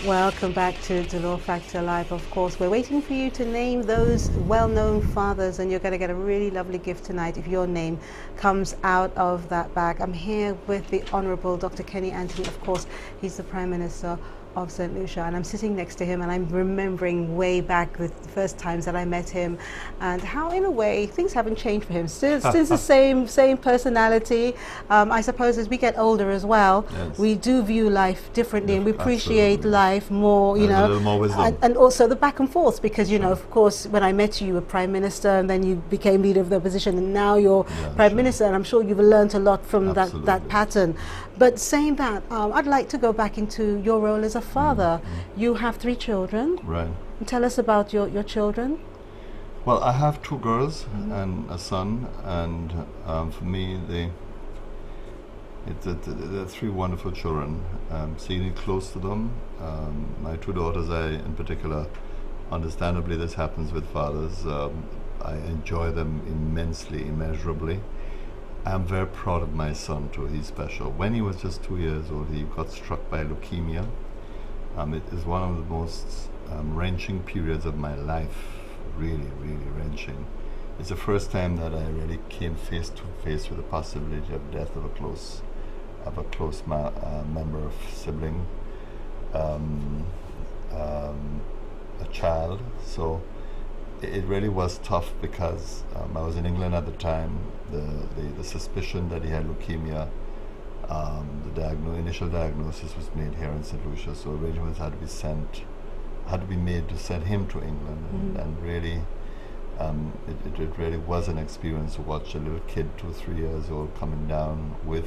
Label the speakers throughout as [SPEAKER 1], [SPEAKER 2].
[SPEAKER 1] Welcome back to Dolor Factor Live. Of course, we're waiting for you to name those well-known fathers, and you're going to get a really lovely gift tonight if your name comes out of that bag. I'm here with the Honourable Dr. Kenny Anthony. Of course, he's the Prime Minister of Saint Lucia, and I'm sitting next to him and I'm remembering way back the first times that I met him and how in a way things haven't changed for him. Still the same personality. I suppose as we get older as well,
[SPEAKER 2] Yes.
[SPEAKER 1] we do view life differently, and we appreciate
[SPEAKER 2] Absolutely.
[SPEAKER 1] life more, you
[SPEAKER 2] There's
[SPEAKER 1] know,
[SPEAKER 2] a little more wisdom.
[SPEAKER 1] and also the back and forth, because you know, of course, when I met you, you were Prime Minister and then you became leader of the opposition, and now you're Prime Minister, and I'm sure you've learned a lot from that pattern. But saying that, I'd like to go back into your role as a father. You have 3 children.
[SPEAKER 2] Right.
[SPEAKER 1] Tell us about your children.
[SPEAKER 2] Well, I have 2 girls and a son, and for me, they're 3 wonderful children. Seeing it close to them, my 2 daughters, in particular, understandably, this happens with fathers. I enjoy them immensely, immeasurably. I'm very proud of my son too. He's special. When he was just 2 years old, he got struck by leukemia. It is one of the most wrenching periods of my life. Really, really wrenching. It's the first time that I really came face to face with the possibility of death of a close member of sibling, a child. So it really was tough because I was in England at the time. The suspicion that he had leukemia, the initial diagnosis was made here in Saint Lucia, so arrangements had to be made to send him to England, and really, it really was an experience to watch a little kid, 2 or 3 years old, coming down with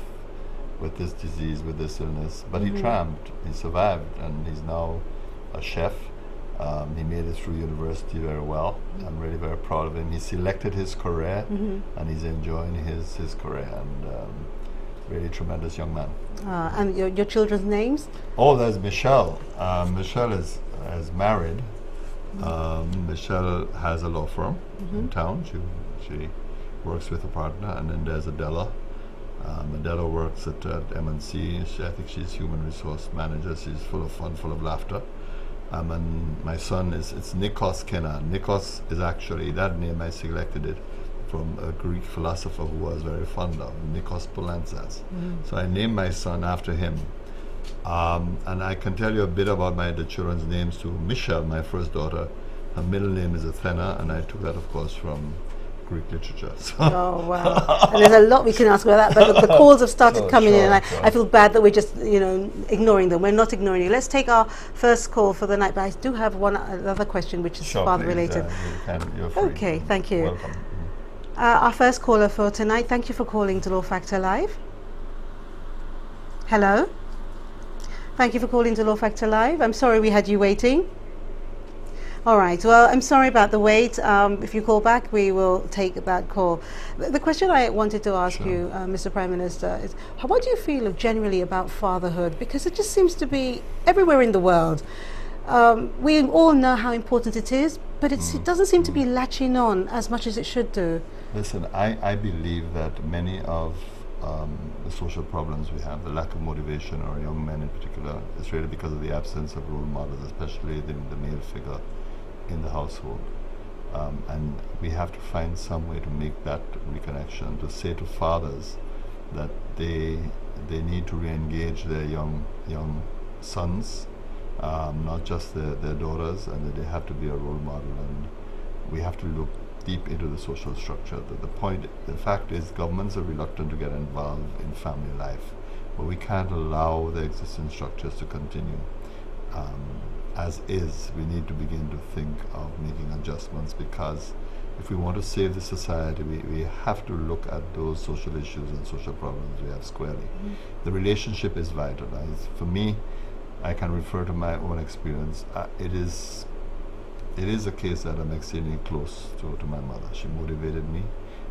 [SPEAKER 2] this disease, with this illness. But he triumphed, he survived, and he's now a chef. He made it through university very well. I'm really very proud of him. He selected his career, and he's enjoying his career, and really tremendous young man.
[SPEAKER 1] And your children's names?
[SPEAKER 2] Oh, there's Michelle. Michelle is married. Michelle has a law firm in town. She works with a partner, and then there's Adela. Adela works at M&C. I think she's human resource manager. She's full of fun, full of laughter. And my son it's Nikos Kenan. Nikos is actually, that name I selected it from a Greek philosopher who I was very fond of, Nikos Poulantzas. So I named my son after him. And I can tell you a bit about the children's names too. Michelle, my first daughter, her middle name is Athena, and I took that, of course, from Greek literature. So
[SPEAKER 1] Oh wow! And there's a lot we can ask about that, but the calls have started coming in, and I feel bad that we're just ignoring them. We're not ignoring you. Let's take our first call for the night, but I do have another question which is father related.
[SPEAKER 2] You're free.
[SPEAKER 1] Okay, thank you.
[SPEAKER 2] Welcome.
[SPEAKER 1] Our first caller for tonight. Thank you for calling Dolor Factor Live. Hello. Thank you for calling Dolor Factor Live. I'm sorry we had you waiting. All right. Well, I'm sorry about the wait. If you call back, we will take that call. The question I wanted to ask you, Mr. Prime Minister, is what do you feel generally about fatherhood? Because it just seems to be everywhere in the world. We all know how important it is, but it doesn't seem to be latching on as much as it should do.
[SPEAKER 2] Listen, I believe that many of the social problems we have, the lack of motivation, or young men in particular, is really because of the absence of role models, especially the male figure in the household. And we have to find some way to make that reconnection, to say to fathers that they need to re-engage their young sons, not just their daughters, and that they have to be a role model, and we have to look deep into the social structure. The fact is, governments are reluctant to get involved in family life, but we can't allow the existing structures to continue as is. We need to begin to think of making adjustments, because if we want to save the society, we have to look at those social issues and social problems we have squarely. The relationship is vital. For me, I can refer to my own experience. It is a case that I'm extremely close to my mother. She motivated me,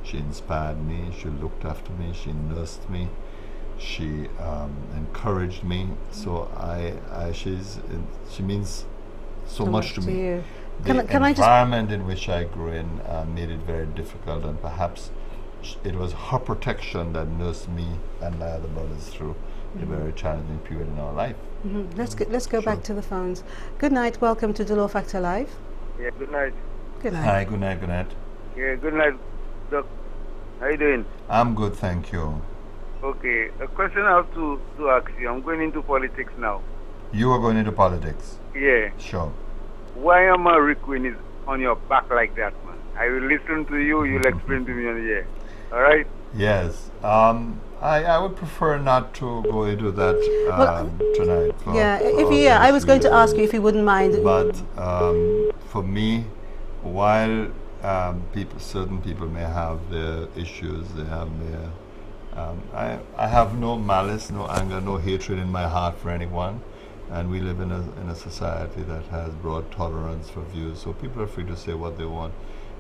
[SPEAKER 2] she inspired me, she looked after me, she nursed me, she encouraged me. So she means so much to me. The environment in which I grew in made it very difficult, and perhaps it was her protection that nursed me and my other brothers through a very challenging period in our life.
[SPEAKER 1] Let's go back to the phones. Good night. Welcome to Dolor Factor Live.
[SPEAKER 3] Yeah, good night.
[SPEAKER 1] Good night.
[SPEAKER 2] Hi, good night, good night.
[SPEAKER 3] Yeah, good night, Doc. How you doing?
[SPEAKER 2] I'm good, thank you.
[SPEAKER 3] Okay, a question I have to ask you. I'm going into politics now.
[SPEAKER 2] You are going into politics?
[SPEAKER 3] Yeah.
[SPEAKER 2] Sure.
[SPEAKER 3] Why am I Rick Queen is on your back like that, man? I will listen to you, you'll explain to me on the air. Alright?
[SPEAKER 2] Yes. I would prefer not to go into that tonight.
[SPEAKER 1] I was going to ask you if you wouldn't mind.
[SPEAKER 2] But for me, while certain people may have their issues, they have their, I have no malice, no anger, no hatred in my heart for anyone, and we live in a society that has broad tolerance for views, so people are free to say what they want.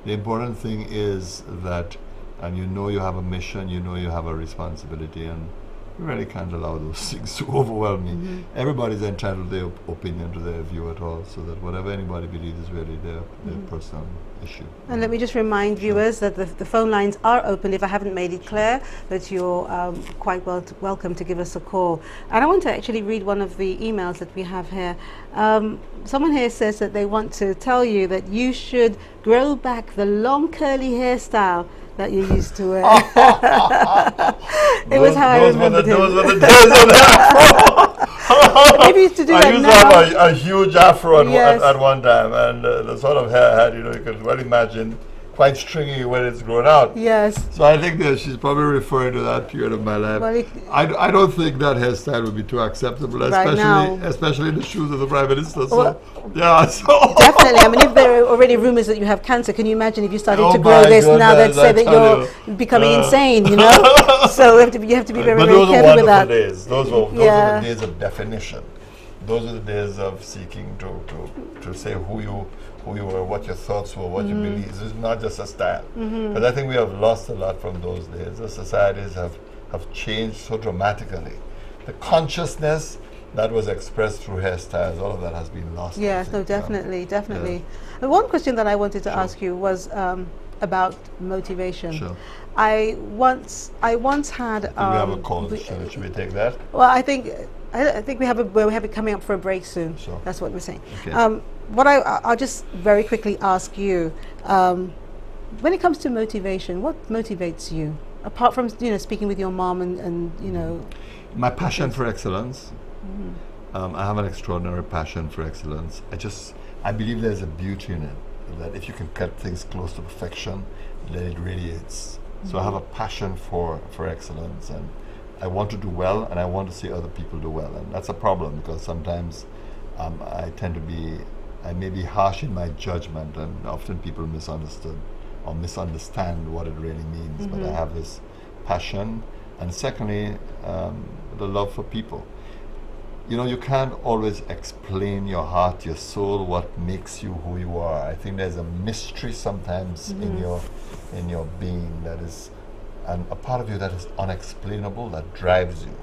[SPEAKER 2] The important thing is that, and you know you have a mission, you know you have a responsibility, and you really can't allow those things to overwhelm me. Everybody's entitled to their opinion, to their view at all, so that whatever anybody believes is really their personal issue.
[SPEAKER 1] And let me just remind viewers that the phone lines are open. If I haven't made it clear, that you're quite welcome to give us a call. And I want to actually read one of the emails that we have here. Someone here says that they want to tell you that you should grow back the long curly hairstyle that you used to wear. It was how I remembered him.
[SPEAKER 2] Those were the days of the afro.
[SPEAKER 1] Maybe you used to do that
[SPEAKER 2] I used
[SPEAKER 1] now.
[SPEAKER 2] to have a huge afro at one time, and the sort of hair I had, you could well imagine, quite stringy when it's grown out.
[SPEAKER 1] Yes.
[SPEAKER 2] So I think that she's probably referring to that period of my life.
[SPEAKER 1] Well,
[SPEAKER 2] I don't think that hairstyle would be too acceptable, especially in the shoes of the Prime Minister. So,
[SPEAKER 1] definitely. I mean, if there are already rumors that you have cancer, can you imagine if you started to grow this now? They'd say that you're becoming insane, you know? So you have to be very, very careful with that.
[SPEAKER 2] Those were the days of definition. Those are the days of seeking to say who you were, what your thoughts were, what you believe. This is not just a style. But I think we have lost a lot from those days. The societies have changed so dramatically. The consciousness that was expressed through hairstyles, all of that has been lost.
[SPEAKER 1] Yes, no, definitely. The one question that I wanted to ask you was about motivation.
[SPEAKER 2] Sure.
[SPEAKER 1] I once had.
[SPEAKER 2] We have a call. Should we take that?
[SPEAKER 1] Well, I think we have it coming up for a break soon.
[SPEAKER 2] Sure.
[SPEAKER 1] That's what we're saying.
[SPEAKER 2] Okay.
[SPEAKER 1] I'll just very quickly ask you, when it comes to motivation, what motivates you? Apart from speaking with your mom and
[SPEAKER 2] my passion for excellence. I have an extraordinary passion for excellence. I believe there's a beauty in it, that if you can cut things close to perfection, then it radiates. So I have a passion for excellence, and I want to do well, and I want to see other people do well, and that's a problem because sometimes I may be harsh in my judgment, and often people misunderstand what it really means. But I have this passion, and secondly, the love for people. You can't always explain your heart, your soul, what makes you who you are. I think there's a mystery sometimes in your being that is, and a part of you that is unexplainable, that drives you.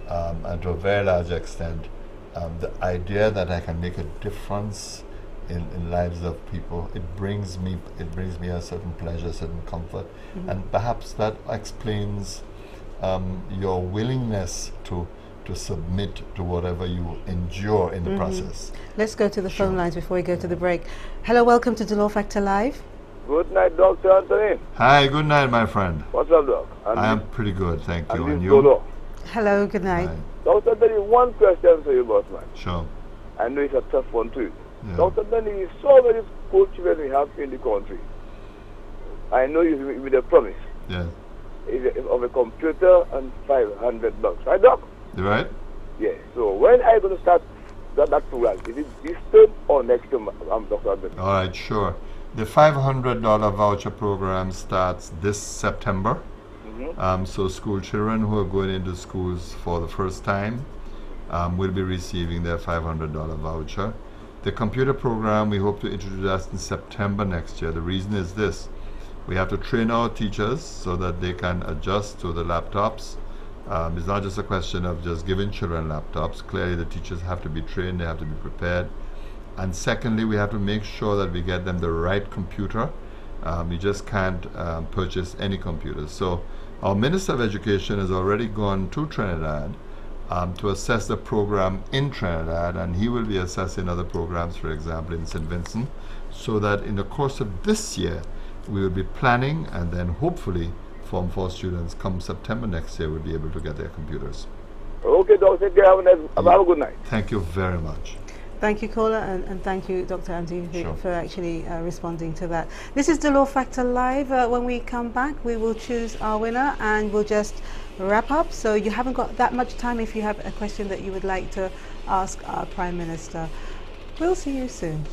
[SPEAKER 2] And to a very large extent, the idea that I can make a difference in lives of people, it brings me a certain pleasure, a certain comfort, and perhaps that explains your willingness to submit to whatever you endure in the process.
[SPEAKER 1] Let's go to the phone lines before we go to the break. Hello, welcome to Dolor Factor Live.
[SPEAKER 3] Good night, Dr. Anthony.
[SPEAKER 2] Hi, good night, my friend.
[SPEAKER 3] What's up, Doc?
[SPEAKER 2] I am pretty good, thank you. And you?
[SPEAKER 3] Dolor.
[SPEAKER 1] Hello, good night.
[SPEAKER 2] Hi.
[SPEAKER 3] Dr. Anthony, one question for you, boss man.
[SPEAKER 2] Sure.
[SPEAKER 3] I know it's a tough one too.
[SPEAKER 2] Yeah.
[SPEAKER 3] Dr. Anthony, so many school children we have in the country. I know you with a promise.
[SPEAKER 2] Yes.
[SPEAKER 3] Of a computer and $500, right, Doc?
[SPEAKER 2] You right?
[SPEAKER 3] Yes. So when are you going to start that program? Is it this term or next term, Dr. Anthony?
[SPEAKER 2] All right, sure. The $500 voucher program starts this September. So school children who are going into schools for the first time will be receiving their $500 voucher. The computer program, we hope to introduce that in September next year. The reason is this: we have to train our teachers so that they can adjust to the laptops. It's not just a question of just giving children laptops. Clearly the teachers have to be trained, they have to be prepared. And secondly, we have to make sure that we get them the right computer You just can't purchase any computers. So our Minister of Education has already gone to Trinidad to assess the program in Trinidad, and he will be assessing other programs, for example, in St. Vincent, so that in the course of this year, we will be planning, and then hopefully Form 4 students come September next year will be able to get their computers.
[SPEAKER 4] Okay, Doctor. Have a good night.
[SPEAKER 2] Thank you very much.
[SPEAKER 1] Thank you, caller, and thank you, Dr. Andy,
[SPEAKER 2] Sure.
[SPEAKER 1] for actually responding to that. This is Dolor Factor Live. When we come back, we will choose our winner and we'll just wrap up. So you haven't got that much time if you have a question that you would like to ask our Prime Minister. We'll see you soon.